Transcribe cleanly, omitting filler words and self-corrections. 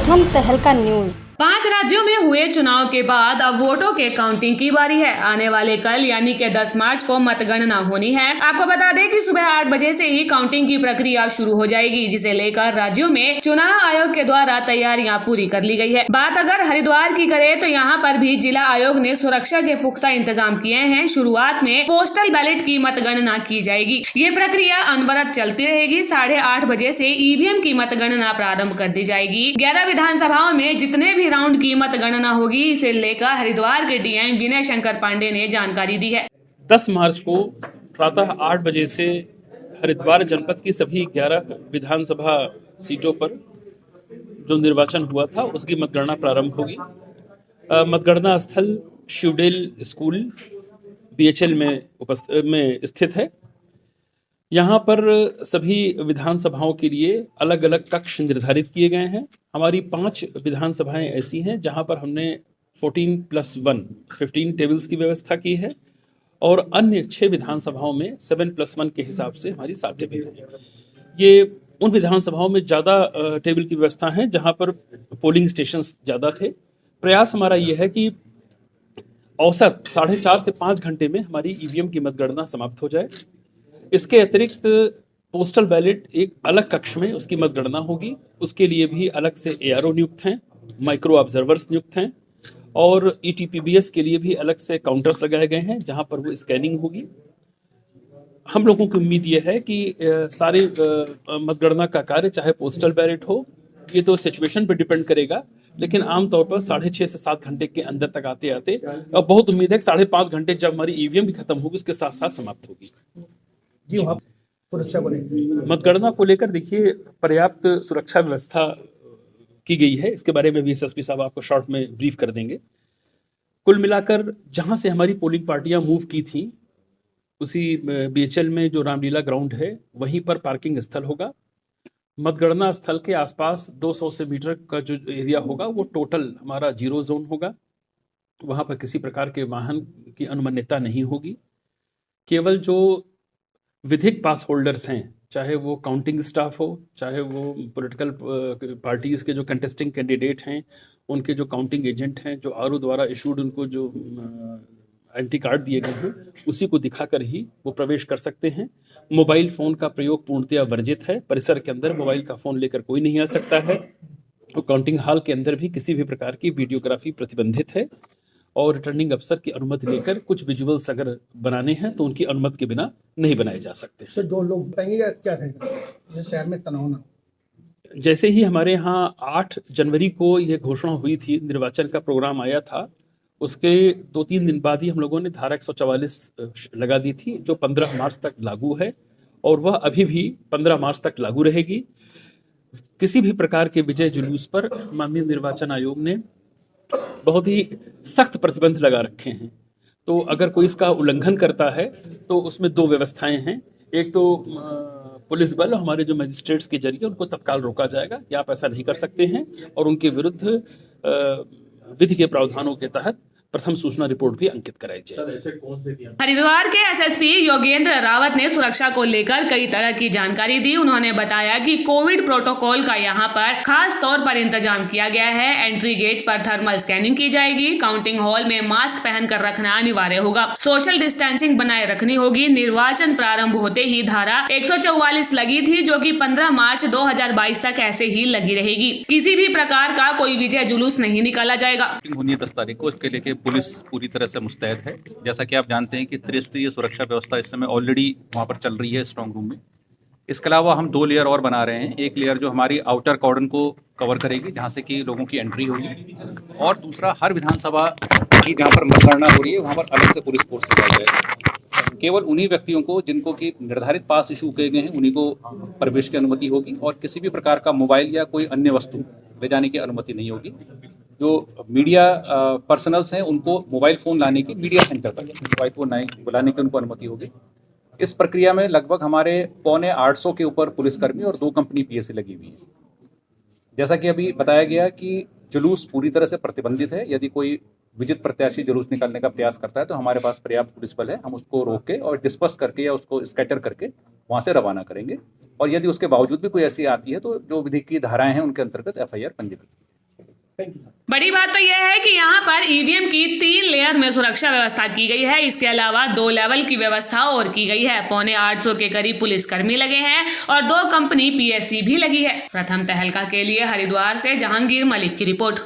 प्रथम तहलका न्यूज। 5 राज्यों में हुए चुनाव के बाद अब वोटों के काउंटिंग की बारी है। आने वाले कल यानी कि 10 मार्च को मतगणना होनी है। आपको बता दें कि सुबह 8 बजे से ही काउंटिंग की प्रक्रिया शुरू हो जाएगी, जिसे लेकर राज्यों में चुनाव आयोग के द्वारा तैयारियां पूरी कर ली गई है। बात अगर हरिद्वार की करें तो यहाँ पर भी जिला आयोग ने सुरक्षा के पुख्ता इंतजाम किए हैं। शुरुआत में पोस्टल बैलेट की मतगणना की जाएगी। ये प्रक्रिया अनवरत चलती रहेगी। 8:30 बजे से ईवीएम की मतगणना प्रारंभ कर दी जाएगी। 11 विधानसभाओं में जितने भी राउंड की मतगणना होगी, इसे लेकर हरिद्वार के डीएम विनय शंकर पांडे ने जानकारी दी है। 10 मार्च को प्रातः 8 बजे से हरिद्वार जनपद की सभी 11 विधानसभा सीटों पर जो निर्वाचन हुआ था उसकी मतगणना प्रारंभ होगी। मतगणना स्थल शिवडेल स्कूल बीएचएल में स्थित है। यहाँ पर सभी विधानसभाओं के लिए अलग अलग कक्ष निर्धारित किए गए हैं। हमारी 5 विधानसभाएं ऐसी हैं जहाँ पर हमने 14+1 15 टेबल्स की व्यवस्था की है और अन्य 6 विधानसभाओं में 7+1 के हिसाब से हमारी 7 टेबल हैं। ये उन विधानसभाओं में ज़्यादा टेबल की व्यवस्था है जहाँ पर पोलिंग स्टेशंस ज़्यादा थे। प्रयास हमारा ये है कि औसत 4.5 से 5 घंटे में हमारी ईवीएम की मतगणना समाप्त हो जाए। इसके अतिरिक्त पोस्टल बैलेट एक अलग कक्ष में उसकी मतगणना होगी। उसके लिए भी अलग से एआरओ नियुक्त हैं, माइक्रो ऑब्जर्वर्स नियुक्त हैं और ईटीपीबीएस के लिए भी अलग से काउंटर्स लगाए गए हैं जहां पर वो स्कैनिंग होगी। हम लोगों की उम्मीद ये है कि सारे मतगणना का कार्य चाहे पोस्टल बैलेट हो, ये तो सिचुएशन पर डिपेंड करेगा, लेकिन आमतौर पर 6.5 से 7 घंटे के अंदर तक आते आते अब बहुत उम्मीद है कि 5.5 घंटे जब हमारी ईवीएम भी खत्म होगी उसके साथ साथ समाप्त होगी। मतगणना को लेकर देखिए पर्याप्त सुरक्षा व्यवस्था की गई है। इसके बारे में भी एसएसपी साहब आपको शॉर्ट में ब्रीफ कर देंगे। कुल मिलाकर जहां से हमारी पोलिंग पार्टियां मूव की थी उसी बीएचएल में जो रामलीला ग्राउंड है वहीं पर पार्किंग स्थल होगा। मतगणना स्थल के आसपास 200 से मीटर का जो एरिया होगा वो टोटल हमारा 0 जोन होगा। वहां पर किसी प्रकार के वाहन की अनुमन्यता नहीं होगी। केवल जो विधिक पास होल्डर्स हैं, चाहे वो काउंटिंग स्टाफ हो, चाहे वो पॉलिटिकल पार्टीज के जो कंटेस्टिंग कैंडिडेट हैं, उनके जो काउंटिंग एजेंट हैं, जो आरओ द्वारा इशूड उनको जो एंटी कार्ड दिए गए हैं, उसी को दिखाकर ही वो प्रवेश कर सकते हैं। मोबाइल फ़ोन का प्रयोग पूर्णतया वर्जित है। परिसर के अंदर मोबाइल का फ़ोन लेकर कोई नहीं आ सकता है। और काउंटिंग हॉल के अंदर भी किसी भी प्रकार की वीडियोग्राफी प्रतिबंधित है और रिटर्निंग अफसर की अनुमति लेकर कुछ विजुअल्स अगर बनाने हैं तो उनकी अनुमति के बिना नहीं बनाए जा सकते। सर 2 लोग बताएंगे क्या रहेगा जैसे शहर में तनाव ना? जैसे ही हमारे यहाँ 8 जनवरी को यह घोषणा हुई थी, निर्वाचन का प्रोग्राम आया था, उसके 2-3 दिन बाद ही हम लोगों ने धारा 144 लगा दी थी जो 15 मार्च तक लागू है और वह अभी भी 15 मार्च तक लागू रहेगी। किसी भी प्रकार के विजय जुलूस पर माननीय निर्वाचन आयोग ने बहुत ही सख्त प्रतिबंध लगा रखे हैं। तो अगर कोई इसका उल्लंघन करता है तो उसमें 2 व्यवस्थाएं हैं। एक तो पुलिस बल हमारे जो मजिस्ट्रेट्स के जरिए उनको तत्काल रोका जाएगा कि आप ऐसा नहीं कर सकते हैं और उनके विरुद्ध विधि के प्रावधानों के तहत प्रथम सूचना रिपोर्ट भी अंकित कराई जाए। हरिद्वार के एसएसपी योगेंद्र रावत ने सुरक्षा को लेकर कई तरह की जानकारी दी। उन्होंने बताया कि कोविड प्रोटोकॉल का यहां पर खास तौर पर इंतजाम किया गया है। एंट्री गेट पर थर्मल स्कैनिंग की जाएगी। काउंटिंग हॉल में मास्क पहनकर रखना अनिवार्य होगा। सोशल डिस्टेंसिंग बनाए रखनी होगी। निर्वाचन प्रारंभ होते ही धारा 144 लगी थी जो कि 15 मार्च 2022 तक ऐसे ही लगी रहेगी। किसी भी प्रकार का कोई विजय जुलूस नहीं निकाला जाएगा। 10 तारीख को इसके लेके पुलिस पूरी तरह से मुस्तैद है। जैसा कि आप जानते हैं कि त्रिस्तरीय सुरक्षा व्यवस्था इस समय ऑलरेडी वहाँ पर चल रही है स्ट्रांग रूम में। इसके अलावा हम 2 लेयर और बना रहे हैं। एक लेयर जो हमारी आउटर कॉर्डन को कवर करेगी जहाँ से कि लोगों की एंट्री होगी और दूसरा हर विधानसभा की जहाँ पर मतगणना हो रही है वहाँ पर अलग से पुलिस फोर्स लगाया जाएगा। केवल उन्हीं व्यक्तियों को जिनको कि निर्धारित पास इशू किए गए हैं उन्हीं को प्रवेश की अनुमति होगी और किसी भी प्रकार का मोबाइल या कोई अन्य वस्तु ले जाने की अनुमति नहीं होगी। जो मीडिया पर्सनल्स हैं उनको मोबाइल फ़ोन लाने की, मीडिया सेंटर तक मोबाइल फ़ोन बुलाने की उनको अनुमति होगी। इस प्रक्रिया में लगभग हमारे 750 के ऊपर पुलिसकर्मी और 2 कंपनी पीएसी लगी हुई है। जैसा कि अभी बताया गया कि जुलूस पूरी तरह से प्रतिबंधित है। यदि कोई विजित प्रत्याशी जुलूस निकालने का प्रयास करता है तो हमारे पास पर्याप्त पुलिस बल है। हम उसको रोक के और डिस्पर्स करके या उसको स्कैटर करके वहाँ से रवाना करेंगे और यदि उसके बावजूद भी कोई ऐसी आती है तो जो विधि की धाराएं हैं उनके अंतर्गत एफआईआर पंजीकृत की। Thank you. बड़ी बात तो यह है कि यहाँ पर ईवीएम की 3 लेयर में सुरक्षा व्यवस्था की गई है। इसके अलावा 2 लेवल की व्यवस्था और की गई है। 850 के करीब पुलिसकर्मी लगे हैं और 2 कंपनी पीएससी भी लगी है। प्रथम तहलका के लिए हरिद्वार से जहांगीर मलिक की रिपोर्ट।